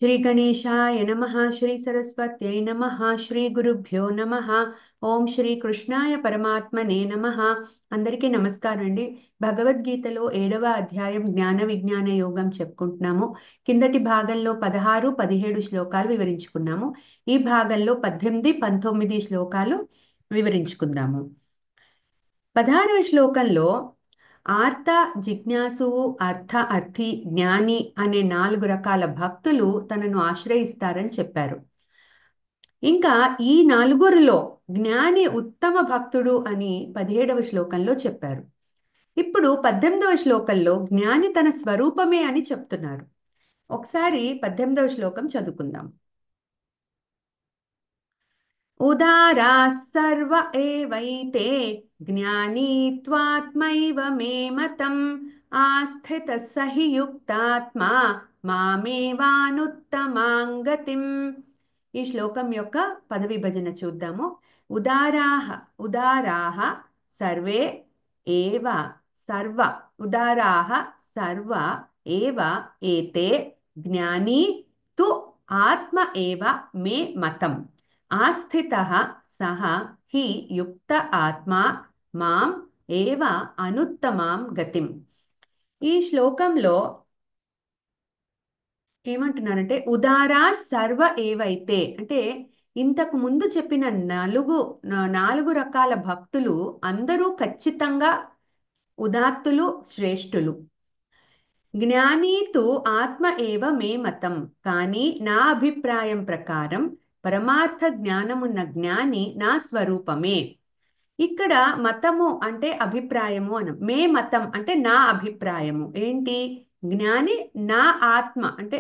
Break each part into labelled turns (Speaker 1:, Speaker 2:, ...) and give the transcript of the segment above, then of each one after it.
Speaker 1: శ్రీ గణేశాయ నమః. శ్రీ సరస్వత్యై నమః. శ్రీ గురుభ్యో నమః. ఓం శ్రీ కృష్ణాయ పరమాత్మనే నమః. అందరికీ నమస్కారం అండి. భగవద్గీతలో 7వ అధ్యాయం జ్ఞాన విజ్ఞాన యోగం చెప్పుకుంటున్నాము. కిందటి భాగంలో 16, 17 శ్లోకాలు వివరించుకున్నాము. ఈ భాగంలో 18, 19 శ్లోకాలు వివరించుకుందాము. 16వ శ్లోకంలో ఆర్త, జిజ్ఞాసువు, అర్థ, అర్థి, జ్ఞాని అనే 4 రకాల భక్తులు తనను ఆశ్రయిస్తారని చెప్పారు. ఇంకా ఈ 4గురిలో జ్ఞాని ఉత్తమ భక్తుడు అని 17వ శ్లోకంలో చెప్పారు. ఇప్పుడు 18వ శ్లోకంలో జ్ఞాని తన స్వరూపమే అని చెప్తున్నారు. ఒకసారి 18వ శ్లోకం చదువుకుందాం. ఉదారాः सर्व एवैते ज्ञानी त्वात्मैव मे मतम् आस्थितः स हि युक्तात्मा మామేవానుత్తమాం గతిం. ఈ శ్లోకం యొక్క పద విభజన చూద్దాము. ఉదారాः సర్వే ఏవ సర్వ ఉదారాः సర్వ ఏవ ఏతే జ్ఞానీ తు ఆత్మ ఏవ మే మతం ఆస్థితః సహ హి యుక్త ఆత్మా మాం ఏవ అనుత్తమాం గతిం. ఈ శ్లోకంలో ఏమంటున్నారంటే ఉదారా సర్వ ఏవైతే అంటే ఇంతకు ముందు చెప్పిన 4 రకాల భక్తులు అందరూ ఖచ్చితంగా ఉదాత్తులు, శ్రేష్ఠులు. జ్ఞానీతు ఆత్మ ఏవ మే మతం, కానీ నా అభిప్రాయం ప్రకారం పరమార్థ జ్ఞానమున్న జ్ఞాని నా స్వరూపమే. ఇక్కడ మతము అంటే అభిప్రాయము అని, మే మతం అంటే నా అభిప్రాయము ఏంటి, జ్ఞాని నా ఆత్మ అంటే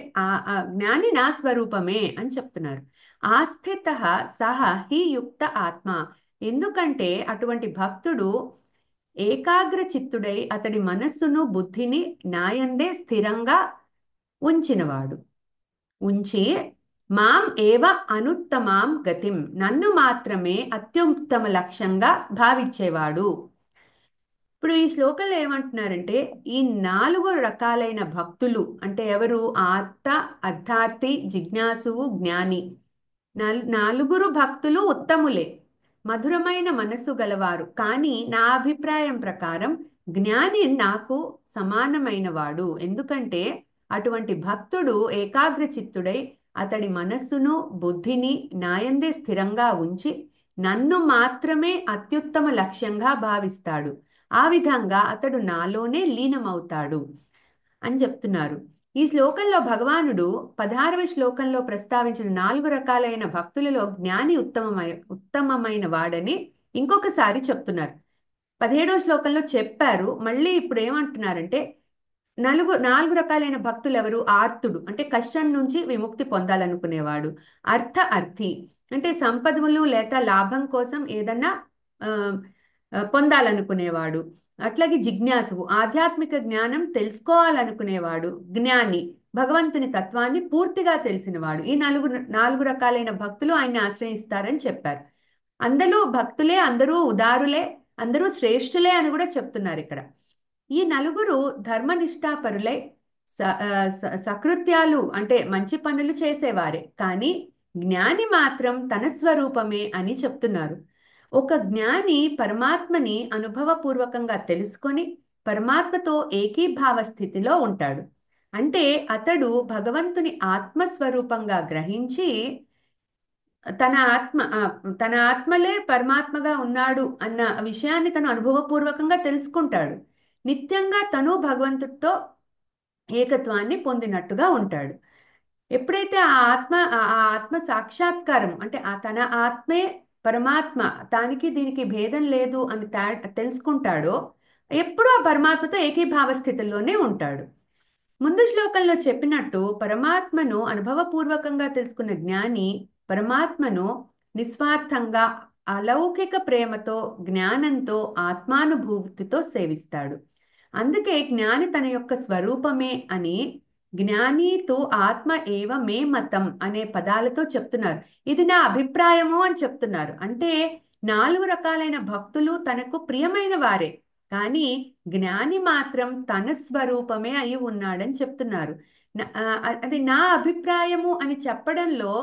Speaker 1: జ్ఞాని నా స్వరూపమే అని చెప్తున్నారు. ఆస్థిత సహ హి యుక్త ఆత్మ, ఎందుకంటే అటువంటి భక్తుడు ఏకాగ్ర చిత్తుడై అతడి మనస్సును బుద్ధిని నాయందే స్థిరంగా ఉంచి మాం ఏవ అనుత్తమాం గతిం, నన్ను మాత్రమే అత్యుత్తమ లక్ష్యంగా భావించేవాడు. ఇప్పుడు ఈ శ్లోకంలో ఏమంటున్నారంటే ఈ 4 రకాలైన భక్తులు అంటే ఎవరు, ఆర్త, అర్థార్థి, జిజ్ఞాసువు, జ్ఞాని. 4 భక్తులు ఉత్తములే, మధురమైన మనస్సు గలవారు. కానీ నా అభిప్రాయం ప్రకారం జ్ఞాని నాకు సమానమైన వాడు. ఎందుకంటే అటువంటి భక్తుడు ఏకాగ్ర చిత్తుడై అతడి మనస్సును బుద్ధిని నాయందే స్థిరంగా ఉంచి నన్ను మాత్రమే అత్యుత్తమ లక్ష్యంగా భావిస్తాడు. ఆ విధంగా అతడు నాలోనే లీనమవుతాడు అని చెప్తున్నారు. ఈ శ్లోకంలో భగవానుడు 16వ శ్లోకంలో ప్రస్తావించిన 4 రకాలైన భక్తులలో జ్ఞాని ఉత్తమమైన వాడని ఇంకొకసారి చెప్తున్నారు. 17వ శ్లోకంలో చెప్పారు, మళ్ళీ ఇప్పుడు ఏమంటున్నారంటే 4 రకాలైన భక్తులు ఎవరు, ఆర్తుడు అంటే కష్టం నుంచి విముక్తి పొందాలనుకునేవాడు, అర్థి అంటే సంపదలు లేదా లాభం కోసం ఏదన్నా పొందాలనుకునేవాడు, అట్లాగే జిజ్ఞాసువు ఆధ్యాత్మిక జ్ఞానం తెలుసుకోవాలనుకునేవాడు, జ్ఞాని భగవంతుని తత్వాన్ని పూర్తిగా తెలిసినవాడు. ఈ 4 రకాలైన భక్తులు ఆయన్ని ఆశ్రయిస్తారని చెప్పారు. అందరూ భక్తులే, అందరూ ఉదారులే, అందరూ శ్రేష్ఠులే అని కూడా చెప్తున్నారు ఇక్కడ. ఈ 4 ధర్మనిష్టాపరులై సకృత్యాలు అంటే మంచి పనులు చేసేవారే, కానీ జ్ఞాని మాత్రం తన స్వరూపమే అని చెప్తున్నారు. ఒక జ్ఞాని పరమాత్మని అనుభవపూర్వకంగా తెలుసుకొని పరమాత్మతో ఏకీభావ స్థితిలో ఉంటాడు. అంటే అతడు భగవంతుని ఆత్మస్వరూపంగా గ్రహించి తన ఆత్మలే పరమాత్మగా ఉన్నాడు అన్న విషయాన్ని తను అనుభవపూర్వకంగా తెలుసుకుంటాడు. నిత్యంగా తను భగవంతుడితో ఏకత్వాన్ని పొందినట్టుగా ఉంటాడు. ఎప్పుడైతే ఆ ఆత్మ సాక్షాత్కారం అంటే తన ఆత్మే పరమాత్మ, దానికి దీనికి భేదం లేదు అని తెలుసుకుంటాడో ఎప్పుడూ ఆ పరమాత్మతో ఏకీభావ స్థితిలోనే ఉంటాడు. ముందు శ్లోకంలో చెప్పినట్టు పరమాత్మను అనుభవపూర్వకంగా తెలుసుకున్న జ్ఞాని పరమాత్మను నిస్వార్థంగా అలౌకిక ప్రేమతో జ్ఞానంతో ఆత్మానుభూతితో సేవిస్తాడు. అందుకే జ్ఞాని తన యొక్క స్వరూపమే అని జ్ఞానీతు ఆత్మ ఏవ మే మతం అనే పదాలతో చెప్తున్నారు. ఇది నా అభిప్రాయము అని చెప్తున్నారు. అంటే 4 రకాలైన భక్తులు తనకు ప్రియమైన వారే, కానీ జ్ఞాని మాత్రం తన స్వరూపమే అయి ఉన్నాడని చెప్తున్నారు. అది నా అభిప్రాయము అని చెప్పడంలో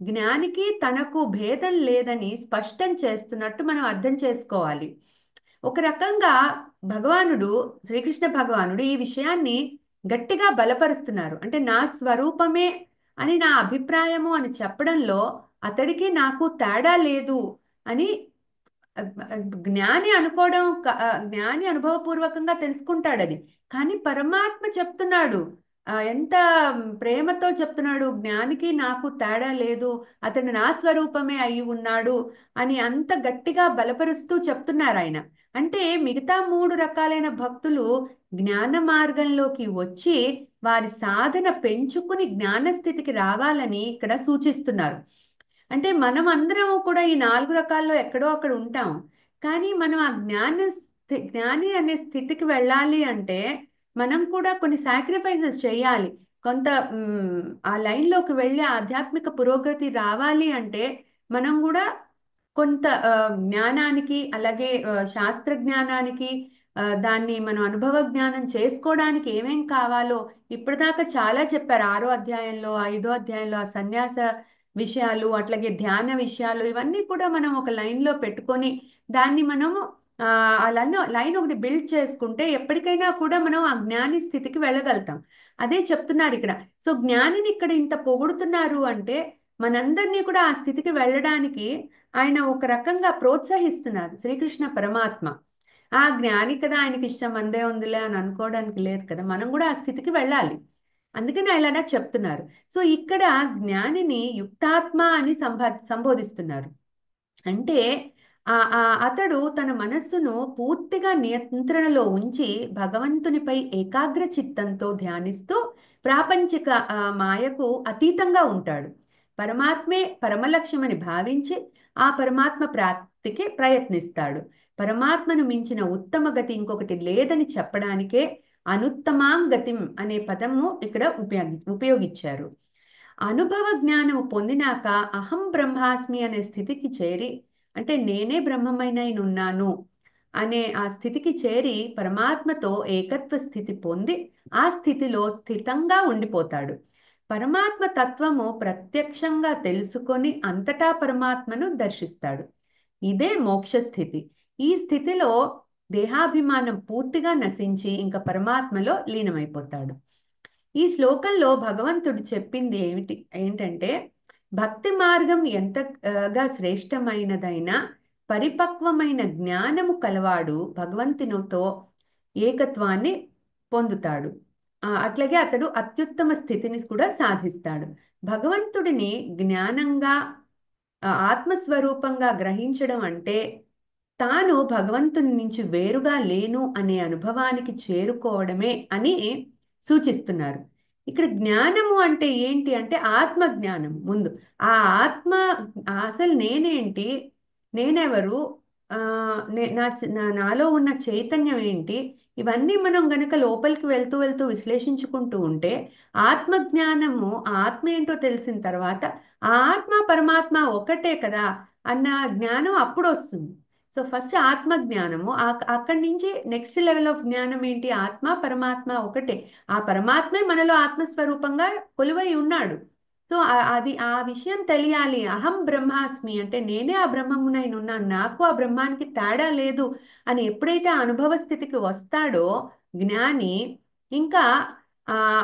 Speaker 1: జ్ఞానికి తనకు భేదం లేదని స్పష్టం చేస్తున్నట్టు మనం అర్థం చేసుకోవాలి. ఒక రకంగా భగవానుడు, శ్రీకృష్ణ భగవానుడు ఈ విషయాన్ని గట్టిగా బలపరుస్తున్నారు. అంటే నా స్వరూపమే అని నా అభిప్రాయము అని చెప్పడంలో అతడికి నాకు తేడా లేదు అని జ్ఞాని అనుకోవడం, జ్ఞాని అనుభవపూర్వకంగా తెలుసుకుంటాడు అది. కానీ పరమాత్మ చెప్తున్నాడు, ఎంత ప్రేమతో చెప్తున్నాడు, జ్ఞానికి నాకు తేడా లేదు, అతడు నా స్వరూపమే అయి ఉన్నాడు అని అంత గట్టిగా బలపరుస్తూ చెప్తున్నారు ఆయన. అంటే మిగతా మూడు రకాలైన భక్తులు జ్ఞాన మార్గంలోకి వచ్చి వారి సాధన పెంచుకుని జ్ఞాన స్థితికి రావాలని ఇక్కడ సూచిస్తున్నారు. అంటే మనం అందరం కూడా ఈ నాలుగు రకాల్లో ఎక్కడో అక్కడ ఉంటాం. కానీ మనం ఆ జ్ఞాని అనే స్థితికి వెళ్ళాలి అంటే మనం కూడా కొన్ని సాక్రిఫైసెస్ చేయాలి. కొంత ఆ లైన్లోకి వెళ్ళి ఆధ్యాత్మిక పురోగతి రావాలి అంటే మనం కూడా కొంత జ్ఞానానికి, అలాగే శాస్త్ర జ్ఞానానికి, దాన్ని మనం అనుభవ జ్ఞానం చేసుకోవడానికి ఏమేం కావాలో ఇప్పటిదాకా చాలా చెప్పారు. 6వ అధ్యాయంలో, 5వ అధ్యాయంలో ఆ సన్యాస విషయాలు, అట్లాగే ధ్యాన విషయాలు, ఇవన్నీ కూడా మనం ఒక లైన్లో పెట్టుకొని దాన్ని మనము అలా లైన్ ఒకటి బిల్డ్ చేసుకుంటే ఎప్పటికైనా కూడా మనం ఆ జ్ఞాని స్థితికి వెళ్ళగలుగుతాం. అదే చెప్తున్నారు ఇక్కడ. సో జ్ఞానిని ఇక్కడ ఇంత పొగుడుతున్నారు అంటే మనందరినీ కూడా ఆ స్థితికి వెళ్ళడానికి ఆయన ఒక రకంగా ప్రోత్సహిస్తున్నారు శ్రీకృష్ణ పరమాత్మ. ఆ జ్ఞాని కదా, ఆయనకి ఇష్టం అందే ఉందిలే అని అనుకోవడానికి లేదు కదా, మనం కూడా ఆ స్థితికి వెళ్ళాలి. అందుకని ఆయన చెప్తున్నారు. సో ఇక్కడ జ్ఞానిని యుక్తాత్మ అని సంబోధిస్తున్నారు. అంటే అతడు తన మనస్సును పూర్తిగా నియంత్రణలో ఉంచి భగవంతునిపై ఏకాగ్ర చిత్తంతో ధ్యానిస్తూ ప్రాపంచిక మాయకు అతీతంగా ఉంటాడు. పరమాత్మే పరమలక్ష్యమని భావించి ఆ పరమాత్మ ప్రాప్తికి ప్రయత్నిస్తాడు. పరమాత్మను మించిన ఉత్తమ గతి ఇంకొకటి లేదని చెప్పడానికే అనుత్తమాంగతిం అనే పదము ఇక్కడ ఉపయోగించారు. అనుభవ జ్ఞానము పొందినాక అహం బ్రహ్మాస్మి అనే స్థితికి చేరి, అంటే నేనే బ్రహ్మమైననున్నాను అనే ఆ స్థితికి చేరి పరమాత్మతో ఏకత్వ స్థితి పొంది ఆ స్థితిలో స్థితంగా ఉండిపోతాడు. పరమాత్మ తత్వము ప్రత్యక్షంగా తెలుసుకొని అంతటా పరమాత్మను దర్శిస్తాడు. ఇదే మోక్ష స్థితి. ఈ స్థితిలో దేహాభిమానం పూర్తిగా నశించి ఇంకా పరమాత్మలో లీనమైపోతాడు. ఈ శ్లోకంలో భగవంతుడు చెప్పింది ఏంటంటే భక్తి మార్గం ఎంతగా శ్రేష్టమైనదైనా పరిపక్వమైన జ్ఞానము కలవాడు భగవంతునితో ఏకత్వాన్ని పొందుతాడు. అట్లాగే అతడు అత్యుత్తమ స్థితిని కూడా సాధిస్తాడు. భగవంతుడిని జ్ఞానంగా, ఆత్మస్వరూపంగా గ్రహించడం అంటే తాను భగవంతుని నుంచి వేరుగా లేను అనే అనుభవానికి చేరుకోవడమే అని సూచిస్తున్నారు. ఇక్కడ జ్ఞానము అంటే ఏంటి అంటే ఆత్మ జ్ఞానం. ముందు ఆ ఆత్మ అసలు నేనేంటి, నేనెవరు, నాలో ఉన్న చైతన్యం ఏంటి, ఇవన్నీ మనం గనక లోపలికి వెళ్తూ వెళ్తూ విశ్లేషించుకుంటూ ఉంటే ఆత్మ జ్ఞానము, ఆత్మ ఏంటో తెలిసిన తర్వాత ఆ ఆత్మ పరమాత్మ ఒకటే కదా అన్న జ్ఞానం అప్పుడు వస్తుంది. సో ఫస్ట్ ఆత్మ జ్ఞానము, అక్కడి నుంచి నెక్స్ట్ లెవెల్ ఆఫ్ జ్ఞానం ఏంటి, ఆత్మ పరమాత్మ ఒకటే, ఆ పరమాత్మే మనలో ఆత్మస్వరూపంగా కొలువై ఉన్నాడు. సో అది ఆ విషయం తెలియాలి. అహం బ్రహ్మాస్మి అంటే నేనే ఆ బ్రహ్మమునైనున్నాను, నాకు ఆ బ్రహ్మానికి తేడా లేదు అని ఎప్పుడైతే ఆ అనుభవ స్థితికి వస్తాడో జ్ఞాని, ఇంకా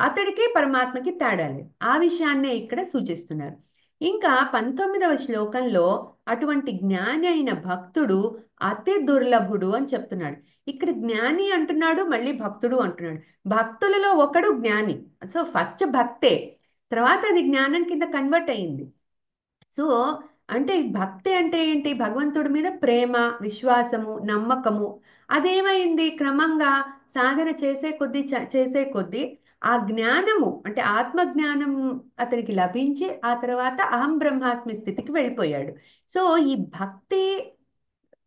Speaker 1: అతడికి పరమాత్మకి తేడా లేదు. ఆ విషయాన్నే ఇక్కడ సూచిస్తున్నారు. ఇంకా 19వ శ్లోకంలో అటువంటి జ్ఞాని అయిన భక్తుడు అతి దుర్లభుడు అని చెప్తున్నాడు. ఇక్కడ జ్ఞాని అంటున్నాడు, మళ్ళీ భక్తుడు అంటున్నాడు. భక్తులలో ఒకడు జ్ఞాని. సో ఫస్ట్ భక్తే, తర్వాత అది జ్ఞానం కింద కన్వర్ట్ అయింది. సో అంటే భక్తి అంటే ఏంటి, భగవంతుడి మీద ప్రేమ, విశ్వాసము, నమ్మకము. అదేమైంది క్రమంగా సాధన చేసే కొద్దీ ఆ జ్ఞానము అంటే ఆత్మ జ్ఞానం అతనికి లభించి ఆ తర్వాత అహం బ్రహ్మాస్మి స్థితికి వెళ్ళిపోయాడు. సో ఈ భక్తి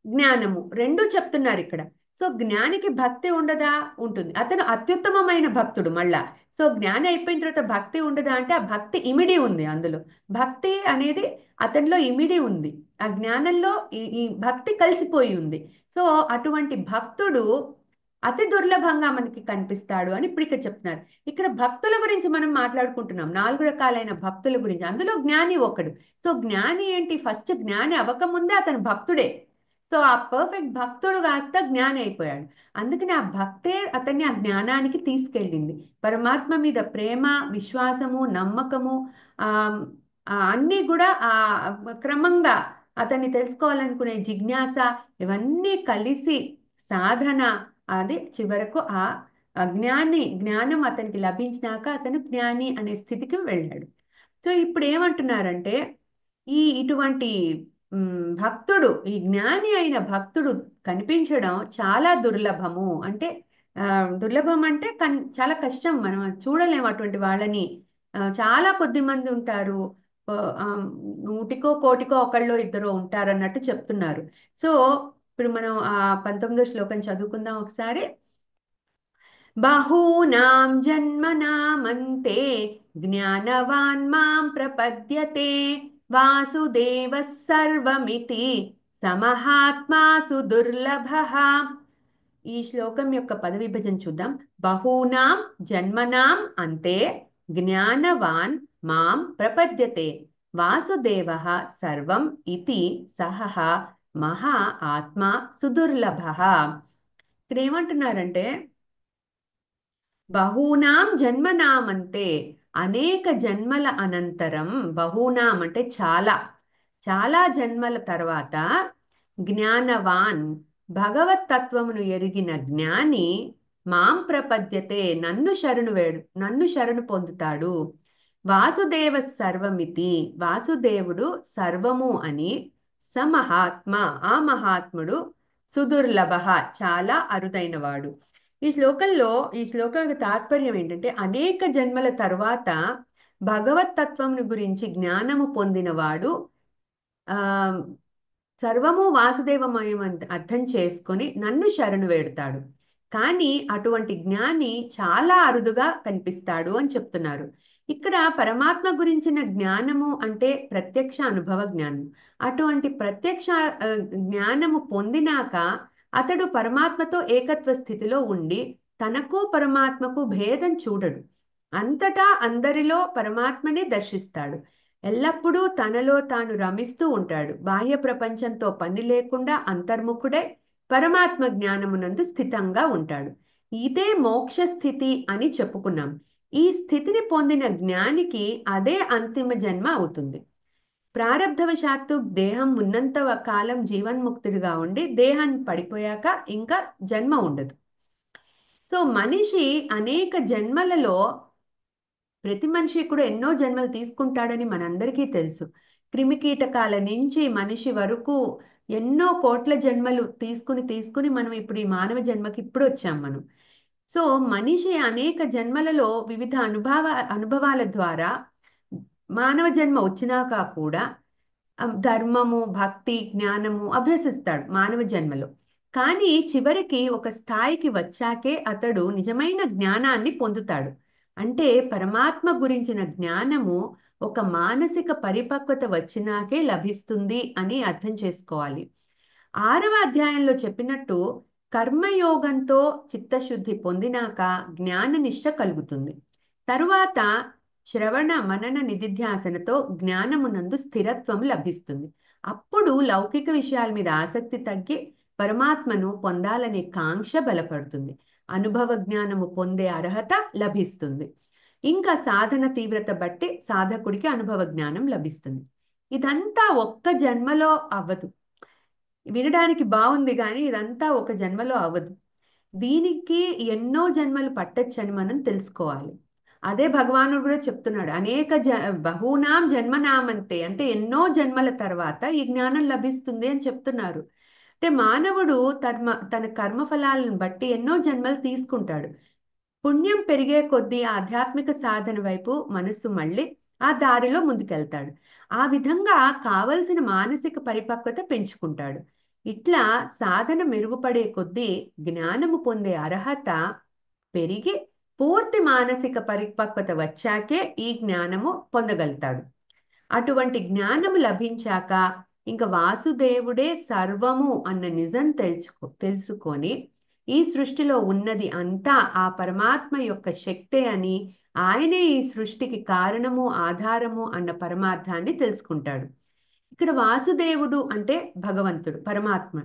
Speaker 1: జ్ఞానము రెండు చెప్తున్నారు ఇక్కడ. సో జ్ఞానికి భక్తి ఉండదా, ఉంటుంది. అతను అత్యుత్తమమైన భక్తుడు మళ్ళా. సో జ్ఞాని అయిపోయిన తర్వాత భక్తి ఉండదా అంటే ఆ భక్తి ఇమిడి ఉంది అందులో. భక్తి అనేది అతనిలో ఇమిడి ఉంది, ఆ జ్ఞానంలో ఈ భక్తి కలిసిపోయి ఉంది. సో అటువంటి భక్తుడు అతి దుర్లభంగా మనకి కనిపిస్తాడు అని ఇప్పుడు ఇక్కడ చెప్తున్నారు. ఇక్కడ భక్తుల గురించి మనం మాట్లాడుకుంటున్నాం, 4 రకాలైన భక్తుల గురించి. అందులో జ్ఞాని ఒకడు. సో జ్ఞాని ఏంటి, ఫస్ట్ జ్ఞాని అవ్వకముందే అతను భక్తుడే. సో ఆ పర్ఫెక్ట్ భక్తుడు కాస్త జ్ఞాని అయిపోయాడు. అందుకని ఆ భక్తే అతన్ని ఆ జ్ఞానానికి తీసుకెళ్ళింది. పరమాత్మ మీద ప్రేమ, విశ్వాసము, నమ్మకము, ఆ అన్నీ కూడా ఆ క్రమంగా అతన్ని తెలుసుకోవాలనుకునే జిజ్ఞాస, ఇవన్నీ కలిసి సాధన, అది చివరకు ఆ జ్ఞానం అతనికి లభించినాక అతను జ్ఞాని అనే స్థితికి వెళ్ళాడు. సో ఇప్పుడు ఏమంటున్నారంటే, ఇటువంటి భక్తుడు, ఈ జ్ఞాని అయిన భక్తుడు కనిపించడం చాలా దుర్లభము. అంటే ఆ, దుర్లభం అంటే చాలా కష్టం, మనం చూడలేము అటువంటి వాళ్ళని. చాలా కొద్ది మంది ఉంటారు. ఆ, ఆ, నూటికో కోటికో ఒకళ్ళో ఇద్దరు ఉంటారు అన్నట్టు చెప్తున్నారు. సో ఇప్పుడు మనం ఆ 19వ శ్లోకం చదువుకుందాం ఒకసారి. బహూనాం జన్మనామంతే జ్ఞానవాన్ మాం ప్రపద్యతే వాసుదేవः సర్వమితి సమహాత్మా సుదుర్లభః. ఈ శ్లోకం యొక్క పద విభజన చూద్దాం. బహూనాం జన్మనాం అంతే జ్ఞానవాన్ మాం ప్రపద్యతే వాసుదేవः సర్వం ఇతి సహః మహా ఆత్మా సుదుర్లభః. ఇక్కడ ఏమంటున్నారంటే, బహూనాం జన్మనామంతే, అనేక జన్మల అనంతరం, బహూనాం అంటే చాలా, చాలా జన్మల తర్వాత, జ్ఞానవాన్ భగవత్ తత్వమును ఎరిగిన జ్ఞాని, మాం ప్రపద్యతే నన్ను శరణు పొందుతాడు. వాసుదేవ సర్వమితి, వాసుదేవుడు సర్వము అని, స మహాత్మ, ఆ మహాత్ముడు, సుదుర్లభ, చాలా అరుదైనవాడు. ఈ శ్లోకం యొక్క తాత్పర్యం ఏంటంటే, అనేక జన్మల తరువాత భగవత్ తత్వం గురించి జ్ఞానము పొందినవాడు ఆ సర్వము వాసుదేవమయం అర్థం చేసుకొని నన్ను శరణు వేడుతాడు. కానీ అటువంటి జ్ఞాని చాలా అరుదుగా కనిపిస్తాడు అని చెప్తున్నారు. ఇక్కడ పరమాత్మ గురించిన జ్ఞానము అంటే ప్రత్యక్ష అనుభవ జ్ఞానం. అటువంటి ప్రత్యక్ష జ్ఞానము పొందినాక అతడు పరమాత్మతో ఏకత్వ స్థితిలో ఉండి తనకు పరమాత్మకు భేదం చూడడు. అంతటా అందరిలో పరమాత్మనే దర్శిస్తాడు. ఎల్లప్పుడూ తనలో తాను రమిస్తూ ఉంటాడు. బాహ్య ప్రపంచంతో పని లేకుండా అంతర్ముఖుడై పరమాత్మ జ్ఞానమునందు స్థితంగా ఉంటాడు. ఇదే మోక్ష స్థితి అని చెప్పుకున్నాం. ఈ స్థితిని పొందిన జ్ఞానికి అదే అంతిమ జన్మ అవుతుంది. ప్రారబ్ధవశాత్తు దేహం ఉన్నంత కాలం జీవన్ముక్తుడిగా ఉండి దేహాన్ని పడిపోయాక ఇంకా జన్మ ఉండదు. సో మనిషి అనేక జన్మలలో, ప్రతి మనిషి కూడా ఎన్నో జన్మలు తీసుకుంటాడని మనందరికీ తెలుసు. క్రిమికీటకాల నుంచి మనిషి వరకు ఎన్నో కోట్ల జన్మలు తీసుకుని మనం ఇప్పుడు ఈ మానవ జన్మకి ఇప్పుడు వచ్చాం మనం. సో మనిషి అనేక జన్మలలో వివిధ అనుభవాల ద్వారా మానవ జన్మ వచ్చినాక కూడా ధర్మము, భక్తి, జ్ఞానము అభ్యసిస్తాడు మానవ జన్మలో. కానీ చివరికి ఒక స్థాయికి వచ్చాకే అతడు నిజమైన జ్ఞానాన్ని పొందుతాడు. అంటే పరమాత్మ గురించిన జ్ఞానము ఒక మానసిక పరిపక్వత వచ్చినాకే లభిస్తుంది అని అర్థం చేసుకోవాలి. 6వ అధ్యాయంలో చెప్పినట్టు కర్మయోగంతో చిత్తశుద్ధి పొందినాక జ్ఞాననిష్ట కలుగుతుంది. తరువాత శ్రవణ మనన నిధిధ్యాసనతో జ్ఞానమునందు స్థిరత్వం లభిస్తుంది. అప్పుడు లౌకిక విషయాల మీద ఆసక్తి తగ్గి పరమాత్మను పొందాలనే కాంక్ష బలపడుతుంది. అనుభవ జ్ఞానము పొందే అర్హత లభిస్తుంది. ఇంకా సాధన తీవ్రత బట్టి సాధకుడికి అనుభవ జ్ఞానం లభిస్తుంది. ఇదంతా ఒక్క జన్మలో అవ్వదు. వినడానికి బాగుంది కానీ ఇదంతా ఒక జన్మలో అవ్వదు. దీనికి ఎన్నో జన్మలు పట్టొచ్చని మనం తెలుసుకోవాలి. అదే భగవానుడు కూడా చెప్తున్నాడు, బహూనాం జన్మనామంతే, అంటే ఎన్నో జన్మల తర్వాత ఈ జ్ఞానం లభిస్తుంది అని చెప్తున్నారు. అంటే మానవుడు తన కర్మఫలాలను బట్టి ఎన్నో జన్మలు తీసుకుంటాడు. పుణ్యం పెరిగే కొద్దీ ఆధ్యాత్మిక సాధన వైపు మనస్సు మళ్ళీ ఆ దారిలో ముందుకెళ్తాడు. ఆ విధంగా కావలసిన మానసిక పరిపక్వత పెంచుకుంటాడు. ఇట్లా సాధన మెరుగుపడే కొద్దీ జ్ఞానము పొందే అర్హత పెరిగి పూర్తి మానసిక పరిపక్వత వచ్చాకే ఈ జ్ఞానము పొందగలుగుతాడు. అటువంటి జ్ఞానము లభించాక ఇంకా వాసుదేవుడే సర్వము అన్న నిజం తెలుసుకొని ఈ సృష్టిలో ఉన్నది అంతా ఆ పరమాత్మ యొక్క శక్తే అని, ఆయనే ఈ సృష్టికి కారణము ఆధారము అన్న పరమార్థాన్ని తెలుసుకుంటాడు. ఇక్కడ వాసుదేవుడు అంటే భగవంతుడు, పరమాత్మ.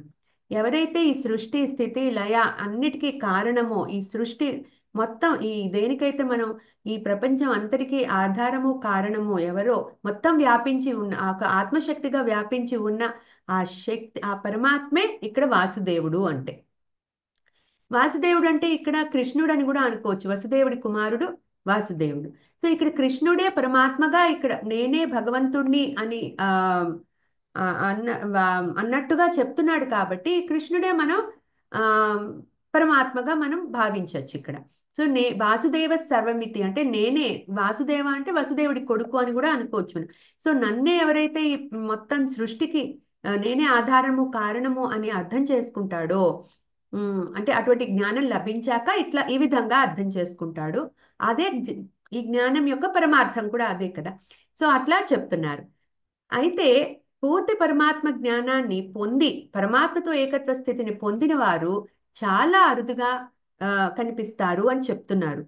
Speaker 1: ఎవరైతే ఈ సృష్టి స్థితి లయ అన్నిటికీ కారణమో, ఈ సృష్టి మొత్తం ఈ దేనికైతే మనం ఈ ప్రపంచం అంతటికీ ఆధారము కారణము ఎవరో, మొత్తం వ్యాపించి ఉన్న ఆ ఒక ఆత్మశక్తిగా వ్యాపించి ఉన్న ఆ శక్తి, ఆ పరమాత్మే ఇక్కడ వాసుదేవుడు అంటే. వాసుదేవుడు అంటే ఇక్కడ కృష్ణుడు అని కూడా అనుకోవచ్చు. వసుదేవుడి కుమారుడు వాసుదేవుడు. సో ఇక్కడ కృష్ణుడే పరమాత్మగా ఇక్కడ నేనే భగవంతుణ్ణి అని అన్నట్టుగా చెప్తున్నాడు కాబట్టి కృష్ణుడే మనం ఆ పరమాత్మగా మనం భావించవచ్చు ఇక్కడ. సో వాసుదేవ సర్వమితి అంటే నేనే వాసుదేవ అంటే వసుదేవుడి కొడుకు అని కూడా అనుకోవచ్చు మనం. సో నన్నే ఎవరైతే ఈ మొత్తం సృష్టికి నేనే ఆధారము కారణము అని అర్థం చేసుకుంటాడో, అంటే అటువంటి జ్ఞానం లభించాక ఇట్లా ఈ విధంగా అర్థం చేసుకుంటాడు. అదే ఈ జ్ఞానం యొక్క పరమార్థం కూడా అదే కదా. సో అట్లా చెప్తున్నారు. అయితే పూర్తి పరమాత్మ జ్ఞానాన్ని పొంది పరమాత్మతో ఏకత్వ స్థితిని పొందిన వారు చాలా అరుదుగా కనిపిస్తారు అని చెప్తున్నారు.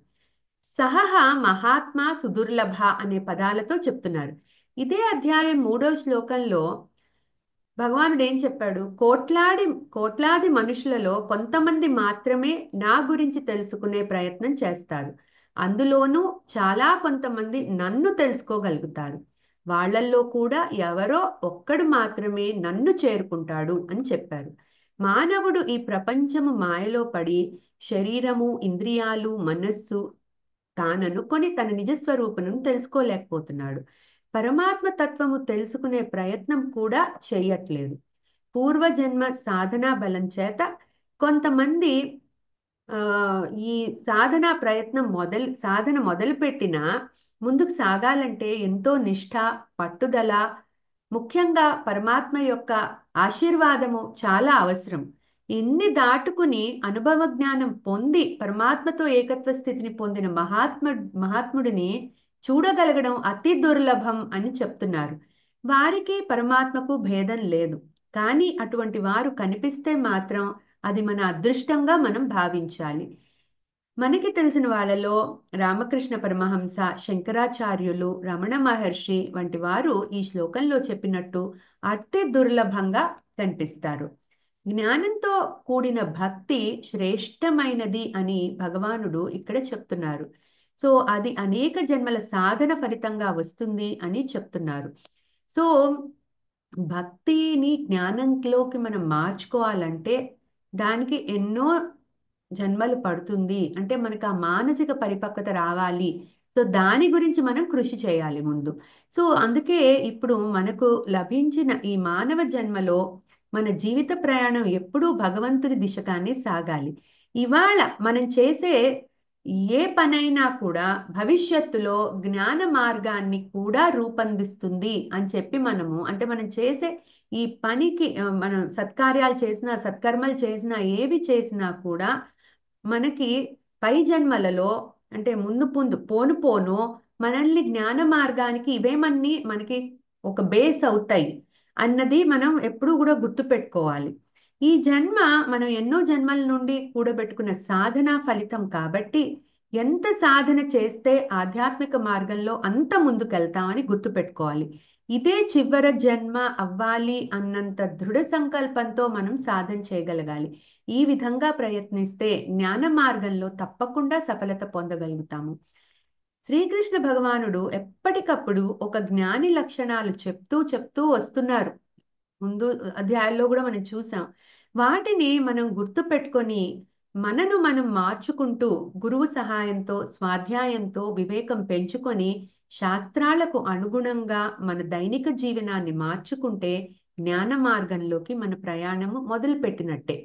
Speaker 1: సహహ మహాత్మా సుదుర్లభ అనే పదాలతో చెప్తున్నారు. ఇదే అధ్యాయం 3వ శ్లోకంలో భగవానుడు ఏం చెప్పాడు? కోట్లాది మనుషులలో కొంతమంది మాత్రమే నా గురించి తెలుసుకునే ప్రయత్నం చేస్తారు. అందులోనూ చాలా కొంతమంది నన్ను తెలుసుకోగలుగుతారు. వాళ్ళల్లో కూడా ఎవరో ఒక్కడు మాత్రమే నన్ను చేరుకుంటాడు అని చెప్పారు. మానవుడు ఈ ప్రపంచము మాయలో పడి శరీరము, ఇంద్రియాలు, మనస్సు తాననుకొని తన నిజస్వరూపును తెలుసుకోలేకపోతున్నాడు. పరమాత్మ తత్వము తెలుసుకునే ప్రయత్నం కూడా చేయట్లేదు. పూర్వజన్మ సాధనా బలం చేత కొంతమంది ఆ ఈ సాధన మొదలుపెట్టినా ముందుకు సాగాలంటే ఎంతో నిష్ఠ, పట్టుదల, ముఖ్యంగా పరమాత్మ యొక్క ఆశీర్వాదము చాలా అవసరం. ఇన్ని దాటుకుని అనుభవ జ్ఞానం పొంది పరమాత్మతో ఏకత్వ స్థితిని పొందిన మహాత్ముడిని చూడగలగడం అతి దుర్లభం అని చెప్తున్నారు. వారికి పరమాత్మకు భేదం లేదు. కానీ అటువంటి వారు కనిపిస్తే మాత్రం అది మన అదృష్టంగా మనం భావించాలి. మనకి తెలిసిన వాళ్ళలో రామకృష్ణ పరమహంస, శంకరాచార్యులు, రమణ మహర్షి వంటి వారు ఈ శ్లోకంలో చెప్పినట్టు అతి దుర్లభంగా కనిపిస్తారు. జ్ఞానంతో కూడిన భక్తి శ్రేష్టమైనది అని భగవానుడు ఇక్కడ చెప్తున్నారు. సో అది అనేక జన్మల సాధన ఫలితంగా వస్తుంది అని చెప్తున్నారు. సో భక్తిని జ్ఞానంలోకి మనం మార్చుకోవాలంటే దానికి ఎన్నో జన్మలు పడుతుంది. అంటే మనకు ఆ మానసిక పరిపక్వత రావాలి. సో దాని గురించి మనం కృషి చేయాలి ముందు. సో అందుకే ఇప్పుడు మనకు లభించిన ఈ మానవ జన్మలో మన జీవిత ప్రయాణం ఎప్పుడూ భగవంతుని దిశగానే సాగాలి. ఇవాళ మనం చేసే ఏ పనైనా కూడా భవిష్యత్తులో జ్ఞాన మార్గాన్ని కూడా రూపొందిస్తుంది అని చెప్పి మనము అంటే మనం చేసే ఈ పనికి మనం సత్కార్యాలు చేసినా సత్కర్మలు చేసినా ఏవి చేసినా కూడా మనకి పై జన్మలలో అంటే పోను పోను మనల్ని జ్ఞాన మార్గానికి ఇవేమన్నీ మనకి ఒక బేస్ అవుతాయి అన్నది మనం ఎప్పుడూ కూడా గుర్తుపెట్టుకోవాలి. ఈ జన్మ మనం ఎన్నో జన్మల నుండి కూడబెట్టుకున్న సాధన ఫలితం కాబట్టి ఎంత సాధన చేస్తే ఆధ్యాత్మిక మార్గంలో అంత ముందుకెళ్తామని గుర్తుపెట్టుకోవాలి. ఇదే చివరి జన్మ అవ్వాలి అన్నంత దృఢ సంకల్పంతో మనం సాధన చేయగలగాలి. ఈ విధంగా ప్రయత్నిస్తే జ్ఞాన మార్గంలో తప్పకుండా సఫలత పొందగలుగుతాము. శ్రీకృష్ణ భగవానుడు ఎప్పటికప్పుడు ఒక జ్ఞాని లక్షణాలు చెప్తూ వస్తున్నారు. ముందు అధ్యాయాల్లో కూడా మనం చూసాం. వాటిని మనం గుర్తు పెట్టుకొని మనను మనం మార్చుకుంటూ గురువు సహాయంతో స్వాధ్యాయంతో వివేకం పెంచుకొని శాస్త్రాలకు అనుగుణంగా మన దైనిక జీవనాన్ని మార్చుకుంటే జ్ఞాన మార్గంలోకి మన ప్రయాణము మొదలుపెట్టినట్టే.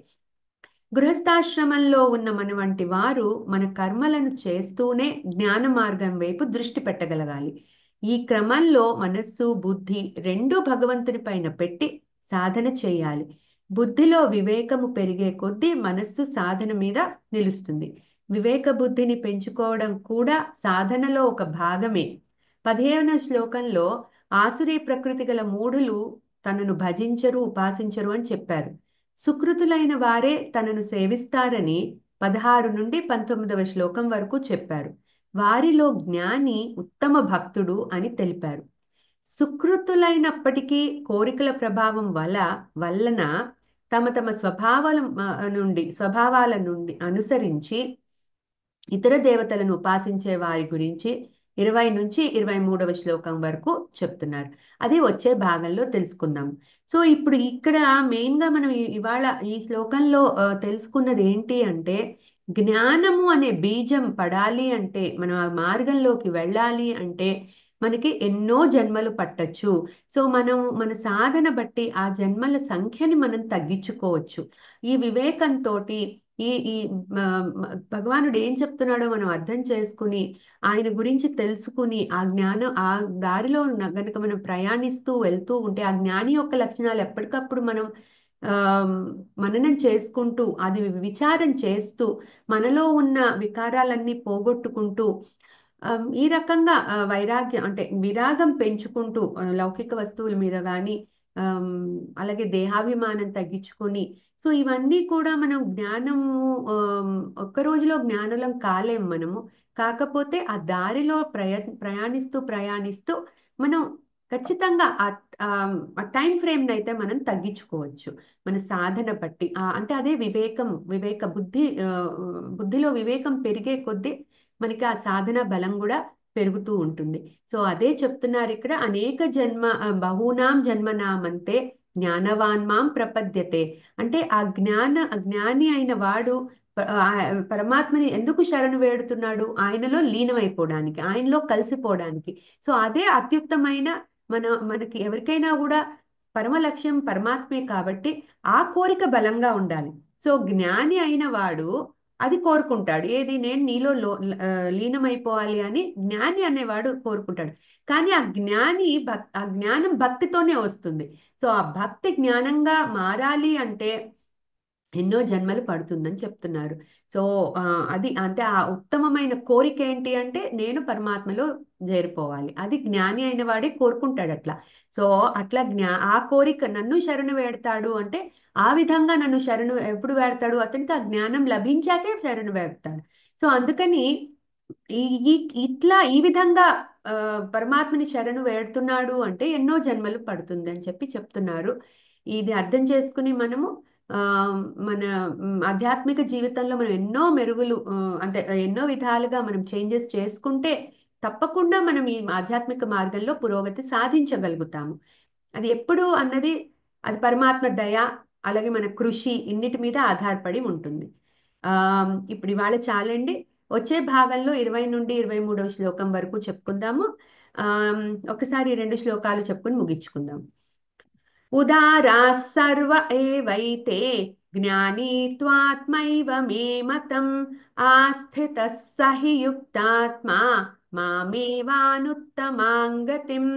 Speaker 1: గృహస్థాశ్రమంలో ఉన్న మన వంటి వారు మన కర్మలను చేస్తూనే జ్ఞాన మార్గం వైపు దృష్టి పెట్టగలగాలి. ఈ క్రమంలో మనస్సు బుద్ధి రెండూ భగవంతుని పైన పెట్టి సాధన చేయాలి. బుద్ధిలో వివేకము పెరిగే కొద్దీ మనస్సు సాధన మీద నిలుస్తుంది. వివేక బుద్ధిని పెంచుకోవడం కూడా సాధనలో ఒక భాగమే. 15వ శ్లోకంలో ఆసురీ ప్రకృతి గల మూఢులు తనను భజించరు ఉపాసించరు అని చెప్పారు. సుకృతులైన వారే తనను సేవిస్తారని 16 నుండి 19వ శ్లోకం వరకు చెప్పారు. వారిలో జ్ఞాని ఉత్తమ భక్తుడు అని తెలిపారు. సుకృతులైనప్పటికీ కోరికల ప్రభావం వలన తమ తమ స్వభావాల నుండి అనుసరించి ఇతర దేవతలను ఉపాసించే వారి గురించి 20 నుంచి 23వ శ్లోకం వరకు చెప్తున్నారు. అది వచ్చే భాగంలో తెలుసుకుందాం. సో ఇప్పుడు ఇక్కడ మెయిన్ గా మనం ఇవాళ ఈ శ్లోకంలో తెలుసుకున్నది ఏంటి అంటే, జ్ఞానము అనే బీజం పడాలి అంటే, మనం ఆ మార్గంలోకి వెళ్ళాలి అంటే మనకి ఎన్నో జన్మలు పట్టచ్చు. సో మనం మన సాధన బట్టి ఆ జన్మల సంఖ్యని మనం తగ్గించుకోవచ్చు. ఈ వివేకంతో ఈ ఈ ఆ, భగవానుడు ఏం చెప్తున్నాడో మనం అర్థం చేసుకుని ఆయన గురించి తెలుసుకుని ఆ జ్ఞానం ఆ దారిలో గనుక మనం ప్రయాణిస్తూ వెళ్తూ ఉంటే, ఆ జ్ఞాని యొక్క లక్షణాలు ఎప్పటికప్పుడు మనం ఆ మననం చేసుకుంటూ అది విచారం చేస్తూ మనలో ఉన్న వికారాలన్నీ పోగొట్టుకుంటూ ఈ రకంగా వైరాగ్యం అంటే విరాగం పెంచుకుంటూ లౌకిక వస్తువుల మీద కానీ అలాగే దేహాభిమానం తగ్గించుకొని, సో ఇవన్నీ కూడా మనం జ్ఞానము ఒక్క రోజులో జ్ఞానులం కాలేం మనము. కాకపోతే ఆ దారిలో ప్రయాణిస్తూ ప్రయాణిస్తూ మనం ఖచ్చితంగా ఆ టైం ఫ్రేమ్ అయితే మనం తగ్గించుకోవచ్చు మన సాధన బట్టి. అంటే అదే వివేక బుద్ధిలో వివేకం పెరిగే కొద్దీ మనకి ఆ సాధన బలం కూడా పెరుగుతూ ఉంటుంది. సో అదే చెప్తున్నారు ఇక్కడ, అనేక బహూనాం జన్మనామంతే జ్ఞానవాన్ మాం ప్రపద్యతే. అంటే అజ్ఞాని అయిన వాడు పరమాత్మని ఎందుకు శరణు వేడుతున్నాడు? ఆయనలో లీనమైపోవడానికి, ఆయనలో కలిసిపోవడానికి. సో అదే అత్యుత్తమైన మనకి ఎవరికైనా కూడా పరమ లక్ష్యం పరమాత్మే కాబట్టి ఆ కోరిక బలంగా ఉండాలి. సో జ్ఞాని అయిన వాడు అది కోరుకుంటాడు, ఏది నేను నీలో లీనమైపోవాలి అని జ్ఞాని అనేవాడు కోరుకుంటాడు. కానీ ఆ జ్ఞానం భక్తితోనే వస్తుంది. సో ఆ భక్తి జ్ఞానంగా మారాలి అంటే ఎన్నో జన్మలు పడుతుందని చెప్తున్నారు. సో అది అంటే ఆ ఉత్తమమైన కోరిక ఏంటి అంటే, నేను పరమాత్మలో చేరిపోవాలి. అది జ్ఞాని అయిన వాడే కోరుకుంటాడు అట్లా. సో అట్లా ఆ కోరిక నన్ను శరణు వేడతాడు అంటే, ఆ విధంగా నన్ను శరణు ఎప్పుడు వేడతాడు? అతనికి ఆ జ్ఞానం లభించాకే శరణు వేడతాడు. సో అందుకని ఈ ఈ- ఇట్లా ఈ విధంగా ఆ, పరమాత్మని శరణు వేడుతున్నాడు అంటే ఎన్నో జన్మలు పడుతుంది అని చెప్తున్నారు. ఇది అర్థం చేసుకుని మనము ఆ మన ఆధ్యాత్మిక జీవితంలో మనం ఎన్నో మెరుగులు అంటే ఎన్నో విధాలుగా మనం చేంజెస్ చేసుకుంటే తప్పకుండా మనం ఈ ఆధ్యాత్మిక మార్గంలో పురోగతి సాధించగలుగుతాము. అది ఎప్పుడు అన్నది అది పరమాత్మ దయ, అలాగే మన కృషి ఇన్నిటి మీద ఆధారపడి ఉంటుంది. ఆ ఇప్పుడు ఇవాళ చాలండి. వచ్చే భాగంలో 20 నుండి 23వ శ్లోకం వరకు చెప్పుకుందాము. ఆ ఒకసారి 2 శ్లోకాలు చెప్పుకుని ముగించుకుందాం. उदाराः सर्व एवैते ज्ञानी त्वात्मैव मे मतम् आस्थितः स हि युक्तात्मा मामेवानुत्तमां गतिम्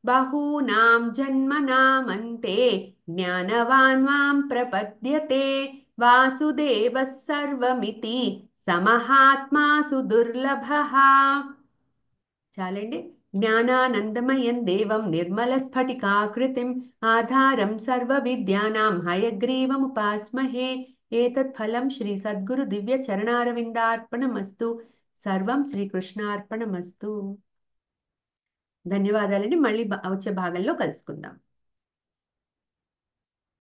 Speaker 1: बहूनां जन्मनामन्ते ज्ञानवान् मां प्रपद्यते वासुदेवः सर्वमिति समहात्मा सुदुर्लभः. చాలండి. జ్ఞానానందమయం దేవం నిర్మల స్ఫటికాకృతిం ఆధారం సర్వ విద్యానాం హయగ్రీవముపాస్మహే. ఏతత్ ఫలం శ్రీ సద్గురు దివ్య చరణారవిందార్పణమస్తు. సర్వం శ్రీకృష్ణార్పణమస్తు. ధన్యవాదాలండి. మళ్ళీ వచ్చే భాగంలో కలుసుకుందాం.